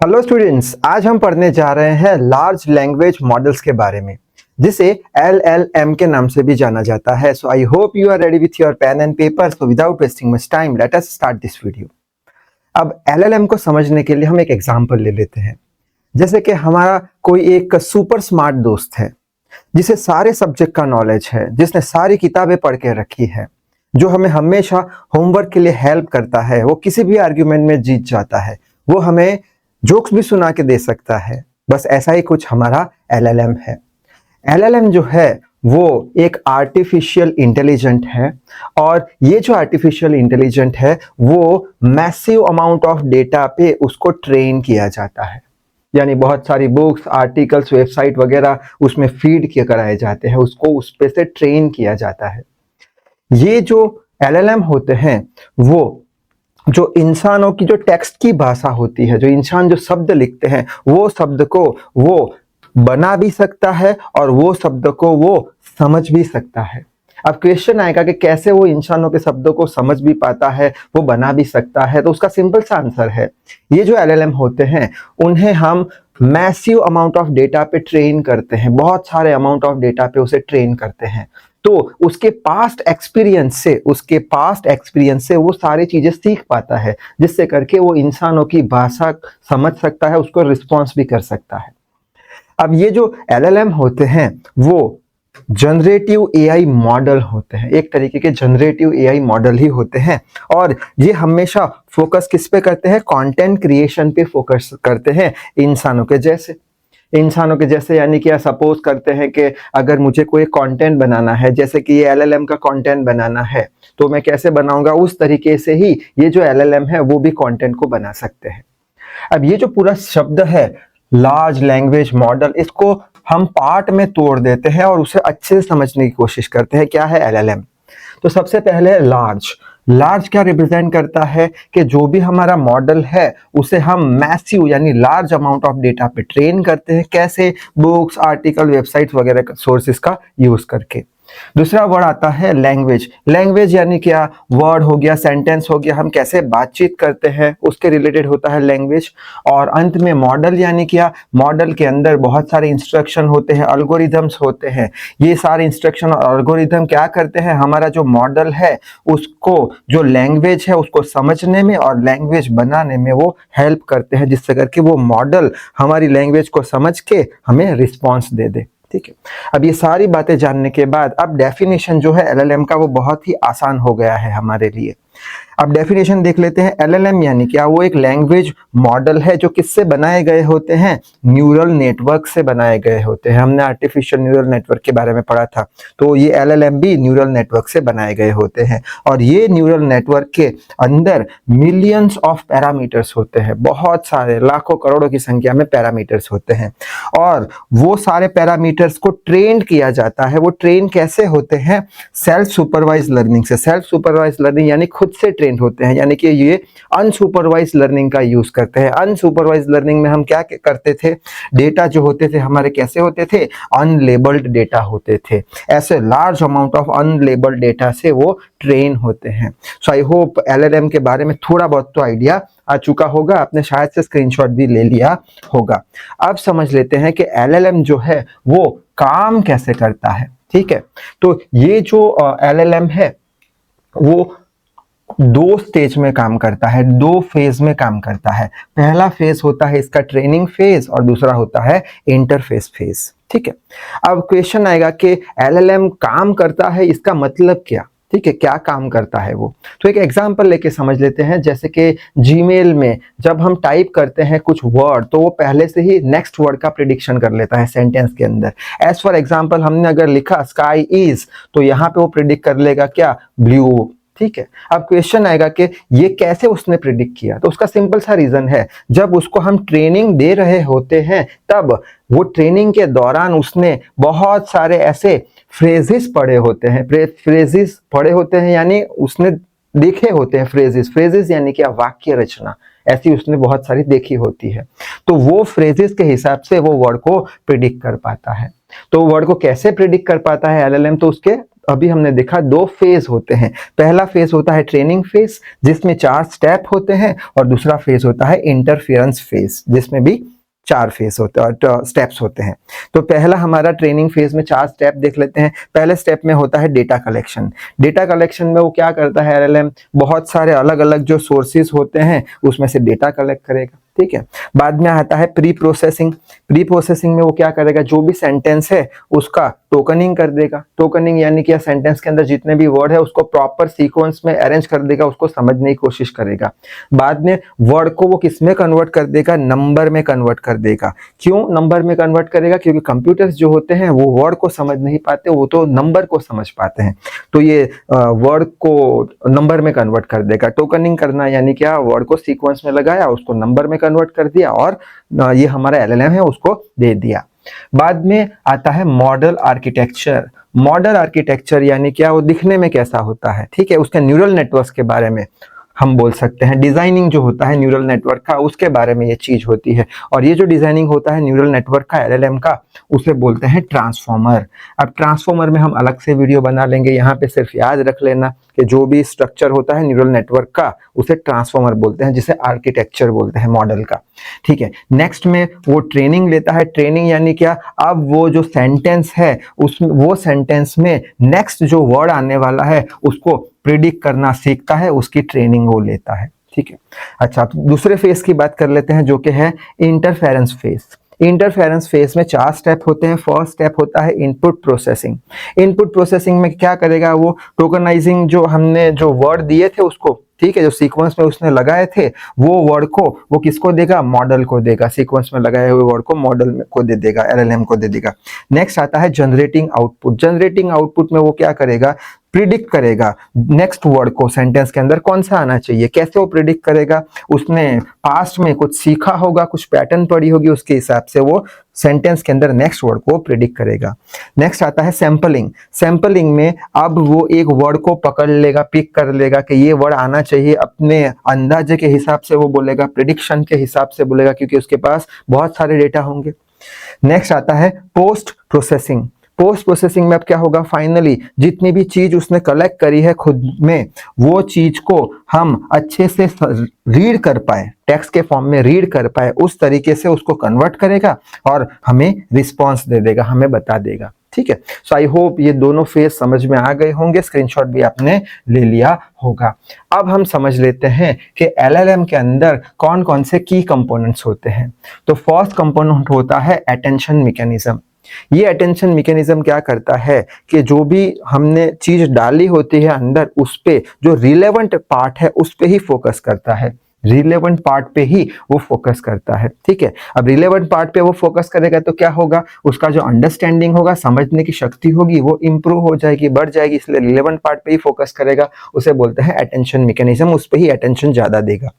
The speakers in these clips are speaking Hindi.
हेलो स्टूडेंट्स, आज हम पढ़ने जा रहे हैं लार्ज लैंग्वेज मॉडल्स के बारे में, जिसे LLM के नाम से भी जाना जाता है। So I hope you are ready with your pen and paper. So without wasting much time let us start this video. अब LLM को समझने के लिए हम एक एग्जांपल ले लेते हैं। जैसे कि हमारा कोई एक सुपर स्मार्ट दोस्त है, जिसे सारे सब्जेक्ट का नॉलेज है, जिसने सारी किताबें पढ़ के रखी है, जो हमें हमेशा होमवर्क के लिए हेल्प करता है, वो किसी भी आर्ग्यूमेंट में जीत जाता है, वो हमें जोक्स भी सुना के दे सकता है। बस ऐसा ही कुछ हमारा LLM है। LLM जो है वो एक आर्टिफिशियल इंटेलिजेंट है, और ये जो आर्टिफिशियल इंटेलिजेंट है वो मैसिव अमाउंट ऑफ डेटा पे उसको ट्रेन किया जाता है। यानी बहुत सारी बुक्स, आर्टिकल्स, वेबसाइट वगैरह उसमें फीड किए कराए जाते हैं, उसको उस पे से ट्रेन किया जाता है। ये जो LLM होते हैं वो जो इंसानों की जो टेक्स्ट की भाषा होती है, जो इंसान जो शब्द लिखते हैं, वो शब्द को वो बना भी सकता है और वो शब्द को वो समझ भी सकता है। अब क्वेश्चन आएगा कि कैसे वो इंसानों के शब्दों को समझ भी पाता है, वो बना भी सकता है। तो उसका सिंपल सा आंसर है, ये जो LLM होते हैं उन्हें हम मैसिव अमाउंट ऑफ डेटा पे ट्रेन करते हैं, बहुत सारे अमाउंट ऑफ डेटा पे उसे ट्रेन करते हैं। तो उसके पास्ट एक्सपीरियंस से वो सारी चीजें सीख पाता है, जिससे करके वो इंसानों की भाषा समझ सकता है, उसको रिस्पॉन्स भी कर सकता है। अब ये जो LLM होते हैं वो जनरेटिव AI मॉडल होते हैं, एक तरीके के जनरेटिव AI मॉडल ही होते हैं। और ये हमेशा फोकस किस पे करते हैं? कंटेंट क्रिएशन पे फोकस करते हैं, इंसानों के जैसे। यानी कि सपोज करते हैं कि अगर मुझे कोई कंटेंट बनाना है, जैसे कि ये LLM का कंटेंट बनाना है, तो मैं कैसे बनाऊंगा? उस तरीके से ही ये जो LLM है वो भी कंटेंट को बना सकते हैं। अब ये जो पूरा शब्द है लार्ज लैंग्वेज मॉडल, इसको हम पार्ट में तोड़ देते हैं और उसे अच्छे से समझने की कोशिश करते हैं। क्या है LLM? तो सबसे पहले लार्ज क्या रिप्रेजेंट करता है कि जो भी हमारा मॉडल है उसे हम मैसिव यानी लार्ज अमाउंट ऑफ डेटा पे ट्रेन करते हैं। कैसे? बुक्स, आर्टिकल, वेबसाइट्स वगैरह सोर्सेस का यूज करके। दूसरा वर्ड आता है लैंग्वेज यानी क्या? वर्ड हो गया, सेंटेंस हो गया, हम कैसे बातचीत करते हैं उसके रिलेटेड होता है लैंग्वेज। और अंत में मॉडल यानी क्या? मॉडल के अंदर बहुत सारे इंस्ट्रक्शन होते हैं, अल्गोरिथम्स होते हैं। ये सारे इंस्ट्रक्शन और अल्गोरिथम क्या करते हैं? हमारा जो मॉडल है उसको, जो लैंग्वेज है उसको समझने में और लैंग्वेज बनाने में वो हेल्प करते हैं, जिससे करके वो मॉडल हमारी लैंग्वेज को समझ के हमें रिस्पॉन्स दे दे। ठीक है। अब ये सारी बातें जानने के बाद अब डेफिनेशन जो है LLM का वो बहुत ही आसान हो गया है हमारे लिए। अब डेफिनेशन देख लेते हैं। LLM यानी क्या? वो एक लैंग्वेज मॉडल है जो किससे बनाए गए होते हैं? न्यूरल नेटवर्क से बनाए गए होते हैं। हमने आर्टिफिशियल न्यूरल नेटवर्क के बारे में पढ़ा था, तो ये LLM भी न्यूरल नेटवर्क से बनाए गए होते हैं। और ये न्यूरल नेटवर्क के अंदर मिलियंस ऑफ पैरामीटर्स होते हैं, बहुत सारे, लाखों करोड़ों की संख्या में पैरामीटर्स होते हैं। और वो सारे पैरामीटर्स को ट्रेन किया जाता है। वो ट्रेन कैसे होते हैं? सेल्फ सुपरवाइज लर्निंग से। सेल्फ सुपरवाइज लर्निंग यानी खुद से ट्रेन होते हैं, यानी कि ये अनसुपरवाइज लर्निंग का यूज करते हैं। अनसुपरवाइज लर्निंग में हम क्या करते थे? डेटा जो होते थे हमारे कैसे होते थे? अनलेबल्ड डेटा होते थे। ऐसे large amount of unlabelled data से वो ट्रेन होते हैं। सो आई होप LLM के बारे में थोड़ा बहुत तो आइडिया आ चुका होगा, आपने शायद से स्क्रीनशॉट भी ले लिया होगा। अब समझ लेते हैं कि LLM जो है वो काम कैसे करता है। ठीक है, तो ये जो LLM है वो दो स्टेज में काम करता है, दो फेज में काम करता है। पहला फेज होता है इसका ट्रेनिंग फेज और दूसरा होता है इंटरफेस फेज। ठीक है। अब क्वेश्चन आएगा कि LLM काम करता है, इसका मतलब क्या? ठीक है, क्या काम करता है वो? तो एक एग्जांपल लेके समझ लेते हैं। जैसे कि जीमेल में जब हम टाइप करते हैं कुछ वर्ड, तो वो पहले से ही नेक्स्ट वर्ड का प्रिडिक्शन कर लेता है सेंटेंस के अंदर। एज फॉर एग्जांपल हमने अगर लिखा स्काई इज, तो यहाँ पे वो प्रिडिक्ट कर लेगा क्या? ब्लू। ठीक है। अब क्वेश्चन आएगा कि ये कैसे उसने प्रिडिक्ट किया? तो उसका सिंपल सा रीजन है, जब उसको हम ट्रेनिंग दे रहे होते हैं तब वो ट्रेनिंग के दौरान उसने बहुत सारे ऐसे फ्रेजेस पढ़े होते हैं, यानी उसने देखे होते हैं फ्रेजेस यानी क्या? वाक्य रचना ऐसी उसने बहुत सारी देखी होती है। तो वो फ्रेजेस के हिसाब से वो वर्ड को प्रिडिक्ट कर पाता है। तो वर्ड को कैसे प्रिडिक्ट कर पाता है LLM? तो उसके अभी हमने देखा 2 फेज होते हैं। पहला फेज होता है ट्रेनिंग फेज जिसमें 4 स्टेप होते हैं, और दूसरा फेज होता है इंटरफेरेंस फेज जिसमें भी 4 फेज होते हैं, स्टेप्स होते हैं। तो पहला हमारा ट्रेनिंग फेज में 4 स्टेप देख लेते हैं। पहले स्टेप में होता है डेटा कलेक्शन। डेटा कलेक्शन में वो क्या करता है एलएलएम, बहुत सारे अलग अलग जो सोर्सेज होते हैं उसमें से डेटा कलेक्ट करेगा, ठीक है। बाद में आता है प्री प्रोसेसिंग। प्री प्रोसेसिंग में वो क्या करेगा, जो भी सेंटेंस है उसका टोकनिंग कर देगा। टोकनिंग यानी कि सेंटेंस के अंदर जितने भी वर्ड है उसको प्रॉपर सीक्वेंस में अरेंज कर देगा, उसको समझने की कोशिश करेगा। बाद में वर्ड को वो किस में कन्वर्ट कर देगा, नंबर में कन्वर्ट कर देगा। क्यों नंबर में कन्वर्ट करेगा, क्योंकि कंप्यूटर्स जो होते हैं वो वर्ड को समझ नहीं पाते, वो तो नंबर को समझ पाते हैं। तो ये वर्ड को नंबर में कन्वर्ट कर देगा। टोकनिंग करना यानी क्या, वर्ड को सीक्वेंस में लगाया, उसको नंबर में कन्वर्ट कर दिया और ये हमारा एलएलएम है उसको दे दिया। बाद में आता है मॉडल आर्किटेक्चर। मॉडल आर्किटेक्चर यानी क्या, वो दिखने में कैसा होता है, ठीक है, उसके न्यूरल नेटवर्क्स के बारे में हम बोल सकते हैं। डिजाइनिंग जो होता है न्यूरल नेटवर्क का उसके बारे में ये चीज होती है। और ये जो डिजाइनिंग होता है न्यूरल नेटवर्क का, एलएलएम का, उसे बोलते हैं ट्रांसफॉर्मर। अब ट्रांसफॉर्मर में हम अलग से वीडियो बना लेंगे, यहाँ पे सिर्फ याद रख लेना कि जो भी स्ट्रक्चर होता है न्यूरल नेटवर्क का उसे ट्रांसफॉर्मर बोलते हैं, जिसे आर्किटेक्चर बोलते हैं मॉडल का, ठीक है। नेक्स्ट में वो ट्रेनिंग लेता है। ट्रेनिंग यानी क्या, अब वो जो सेंटेंस है उसमें, वो सेंटेंस में नेक्स्ट जो वर्ड आने वाला है उसको प्रिडिक्ट करना सीखता है, उसकी ट्रेनिंग वो लेता है, ठीक है। अच्छा, तो दूसरे फेज की बात कर लेते हैं जो कि है इंटरफेरेंस फेज। इंटरफेरेंस फेज में 4 स्टेप होते हैं। फर्स्ट स्टेप होता है इनपुट प्रोसेसिंग। इनपुट प्रोसेसिंग में क्या करेगा, वो टोकनाइजिंग, जो हमने जो वर्ड दिए थे उसको, ठीक है, जो सीक्वेंस में उसने लगाए थे वो वर्ड को वो किसको देगा, मॉडल को देगा। सीक्वेंस में लगाए हुए वर्ड को मॉडल को दे देगा, एलएलएम को दे देगा। नेक्स्ट आता है जनरेटिंग आउटपुट। जनरेटिंग आउटपुट में वो क्या करेगा, प्रिडिक्ट करेगा नेक्स्ट वर्ड को सेंटेंस के अंदर कौन सा आना चाहिए। कैसे वो प्रिडिक्ट करेगा, उसने पास्ट में कुछ सीखा होगा, कुछ पैटर्न पढ़ी होगी, उसके हिसाब से वो सेंटेंस के अंदर नेक्स्ट वर्ड को प्रिडिक्ट करेगा। नेक्स्ट आता है सैंपलिंग। सैंपलिंग में अब वो एक वर्ड को पकड़ लेगा, पिक कर लेगा कि ये वर्ड आना चाहिए, अपने अंदाजे के हिसाब से वो बोलेगा, प्रिडिक्शन के हिसाब से बोलेगा, क्योंकि उसके पास बहुत सारे डेटा होंगे। नेक्स्ट आता है पोस्ट प्रोसेसिंग। पोस्ट प्रोसेसिंग में अब क्या होगा, फाइनली जितनी भी चीज उसने कलेक्ट करी है खुद में, वो चीज को हम अच्छे से रीड कर पाए, टेक्स्ट के फॉर्म में रीड कर पाए, उस तरीके से उसको कन्वर्ट करेगा और हमें रिस्पॉन्स दे देगा, हमें बता देगा, ठीक है। सो आई होप ये दोनों फेज समझ में आ गए होंगे, स्क्रीनशॉट भी आपने ले लिया होगा। अब हम समझ लेते हैं कि एलएलएम के अंदर कौन कौन से की कंपोनेंट्स होते हैं। तो फर्स्ट कंपोनेंट होता है अटेंशन मैकेनिज्म। ये अटेंशन मैकेनिज्म क्या करता है कि जो भी हमने चीज डाली होती है अंदर, उस पे जो रिलेवेंट पार्ट है उस पे ही फोकस करता है, रिलेवेंट पार्ट पे ही वो फोकस करता है, ठीक है। अब रिलेवेंट पार्ट पे वो फोकस करेगा तो क्या होगा, उसका जो अंडरस्टैंडिंग होगा, समझने की शक्ति होगी, वो इंप्रूव हो जाएगी, बढ़ जाएगी, इसलिए रिलेवेंट पार्ट पे ही फोकस करेगा, उसे बोलते हैं अटेंशन मैकेनिज्म, उस पे ही अटेंशन ज्यादा देगा।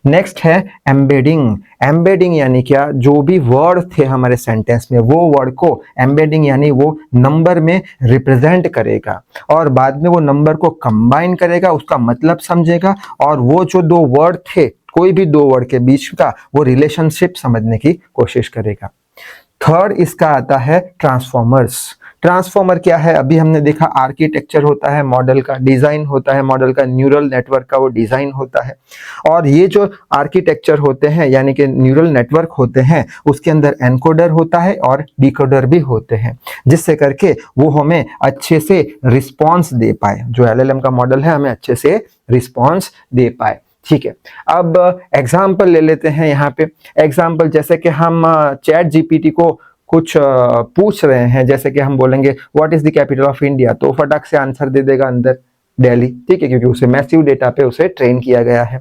नेक्स्ट है एम्बेडिंग। एम्बेडिंग यानी क्या, जो भी वर्ड थे हमारे सेंटेंस में वो वर्ड को एम्बेडिंग यानी वो नंबर में रिप्रेजेंट करेगा और बाद में वो नंबर को कंबाइन करेगा, उसका मतलब समझेगा और वो जो 2 वर्ड थे, कोई भी 2 वर्ड के बीच का वो रिलेशनशिप समझने की कोशिश करेगा। थर्ड इसका आता है ट्रांसफॉर्मर्स। ट्रांसफॉर्मर क्या है, अभी हमने देखा आर्किटेक्चर होता है मॉडल का, डिजाइन होता है मॉडल का, न्यूरल नेटवर्क का वो डिजाइन होता है। और ये जो आर्किटेक्चर होते हैं यानी कि न्यूरल नेटवर्क होते हैं, उसके अंदर एनकोडर होता है और डिकोडर भी होते हैं, जिससे करके वो हमें अच्छे से रिस्पॉन्स दे पाए, जो एलएलएम का मॉडल है हमें अच्छे से रिस्पॉन्स दे पाए, ठीक है। अब एग्जाम्पल ले लेते हैं यहाँ पे। एग्जाम्पल जैसे कि हम चैट जीपीटी को कुछ पूछ रहे हैं, जैसे कि हम बोलेंगे what is the capital of India, तो फटाक से आंसर दे देगा अंदर दिल्ली, ठीक है, क्योंकि उसे मैसिव डेटा पे उसे ट्रेन किया गया है।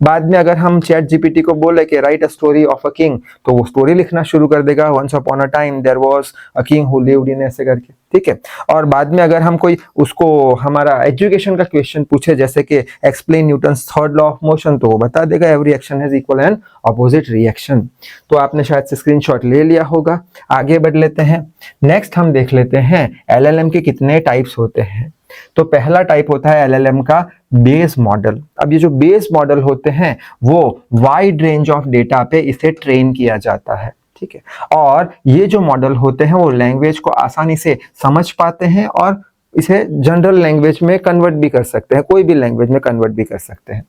बाद में अगर हम चैट जीपीटी को बोले कि write a story of a king, तो वो स्टोरी लिखना शुरू कर देगा, once upon a time there was a king who lived in, ऐसे करके, ठीक है। और बाद में अगर हम कोई उसको हमारा एजुकेशन का क्वेश्चन पूछे, जैसे कि explain Newton's third law of motion, तो वो बता देगा every action has equal and opposite reaction. तो आपने शायद से स्क्रीनशॉट ले लिया होगा। आगे बढ़ लेते हैं। नेक्स्ट हम देख लेते हैं एलएलएम के कितने टाइप्स होते हैं। तो पहला टाइप होता है एलएलएम का बेस मॉडल। अब ये जो बेस मॉडल होते हैं वो वाइड रेंज ऑफ डेटा पे इसे ट्रेन किया जाता है, ठीक है। और ये जो मॉडल होते हैं वो लैंग्वेज को आसानी से समझ पाते हैं और इसे जनरल लैंग्वेज में कन्वर्ट भी कर सकते हैं, कोई भी लैंग्वेज में कन्वर्ट भी कर सकते हैं।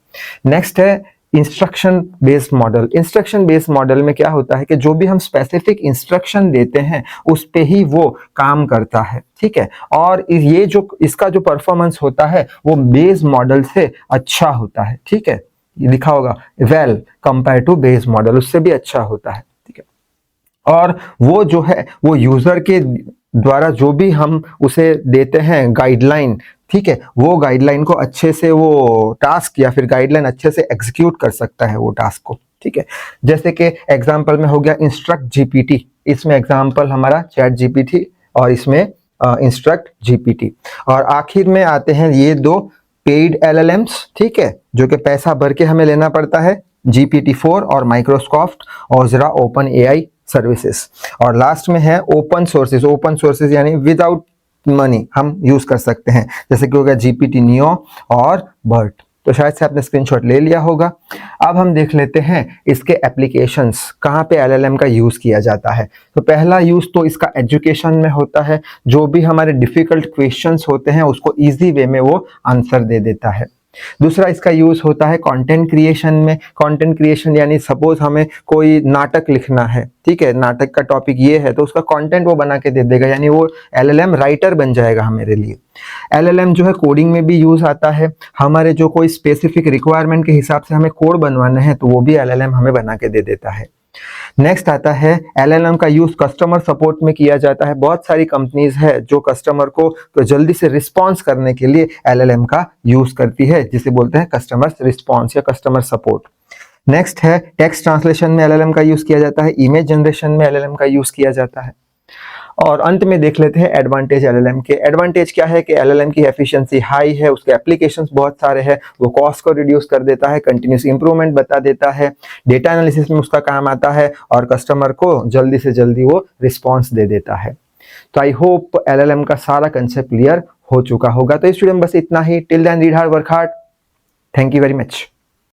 नेक्स्ट है instruction based model. Instruction based model में क्या होता है कि जो भी हम स्पेसिफिक इंस्ट्रक्शन देते हैं उस पे ही वो काम करता है, ठीक है। और ये जो इसका जो परफॉर्मेंस होता है वो बेस मॉडल से अच्छा होता है, ठीक है। ये लिखा होगा well compare to base model, उससे भी अच्छा होता है, ठीक है। और वो जो है वो यूजर के द्वारा जो भी हम उसे देते हैं गाइडलाइन, ठीक है, वो गाइडलाइन को अच्छे से वो टास्क या फिर गाइडलाइन अच्छे से एग्जीक्यूट कर सकता है वो टास्क को, ठीक है। जैसे कि एग्जांपल में हो गया इंस्ट्रक्ट जीपीटी, इसमें एग्जांपल हमारा चैट जीपीटी और इसमें इंस्ट्रक्ट जीपीटी। और आखिर में आते हैं ये दो पेड एलएलएम्स, ठीक है, जो कि पैसा भर के हमें लेना पड़ता है, GPT-4 और माइक्रोसॉफ्ट और जरा ओपन एआई सर्विसेज। और लास्ट में है ओपन सोर्सेज। ओपन सोर्सेज यानी विदाउट मनी हम यूज कर सकते हैं, जैसे कि हो गया GPT नियो और बर्ट। तो शायद से आपने स्क्रीनशॉट ले लिया होगा। अब हम देख लेते हैं इसके एप्लीकेशंस, कहाँ पे LLM का यूज किया जाता है। तो पहला यूज तो इसका एजुकेशन में होता है, जो भी हमारे डिफिकल्ट क्वेश्चंस होते हैं उसको इजी वे में वो आंसर दे देता है। दूसरा इसका यूज होता है कंटेंट क्रिएशन में। कंटेंट क्रिएशन यानी सपोज हमें कोई नाटक लिखना है, ठीक है, नाटक का टॉपिक ये है तो उसका कंटेंट वो बना के दे देगा, यानी वो LLM राइटर बन जाएगा हमारे लिए। LLM जो है कोडिंग में भी यूज आता है, हमारे जो कोई स्पेसिफिक रिक्वायरमेंट के हिसाब से हमें कोड बनवाना है तो वो भी LLM हमें बना के दे देता है। नेक्स्ट आता है LLM का यूज कस्टमर सपोर्ट में किया जाता है। बहुत सारी कंपनीज है जो कस्टमर को तो जल्दी से रिस्पॉन्स करने के लिए LLM का यूज करती है, जिसे बोलते हैं कस्टमर रिस्पॉन्स या कस्टमर सपोर्ट। नेक्स्ट है टेक्स्ट ट्रांसलेशन में LLM का यूज किया जाता है, इमेज जनरेशन में LLM का यूज किया जाता है। और अंत में देख लेते हैं एडवांटेज LLM के। एडवांटेज क्या है कि LLM की एफिशिएंसी हाई है, उसके एप्लीकेशंस बहुत सारे हैं, वो कॉस्ट को रिड्यूस कर देता है, कंटिन्यूस इंप्रूवमेंट बता देता है, डेटा एनालिसिस में उसका काम आता है और कस्टमर को जल्दी से जल्दी वो रिस्पॉन्स दे देता है। तो आई होप LLM का सारा कंसेप्ट क्लियर हो चुका होगा। तो इस वीडियो में बस इतना ही। Till then read hard work hard. Thank you very much.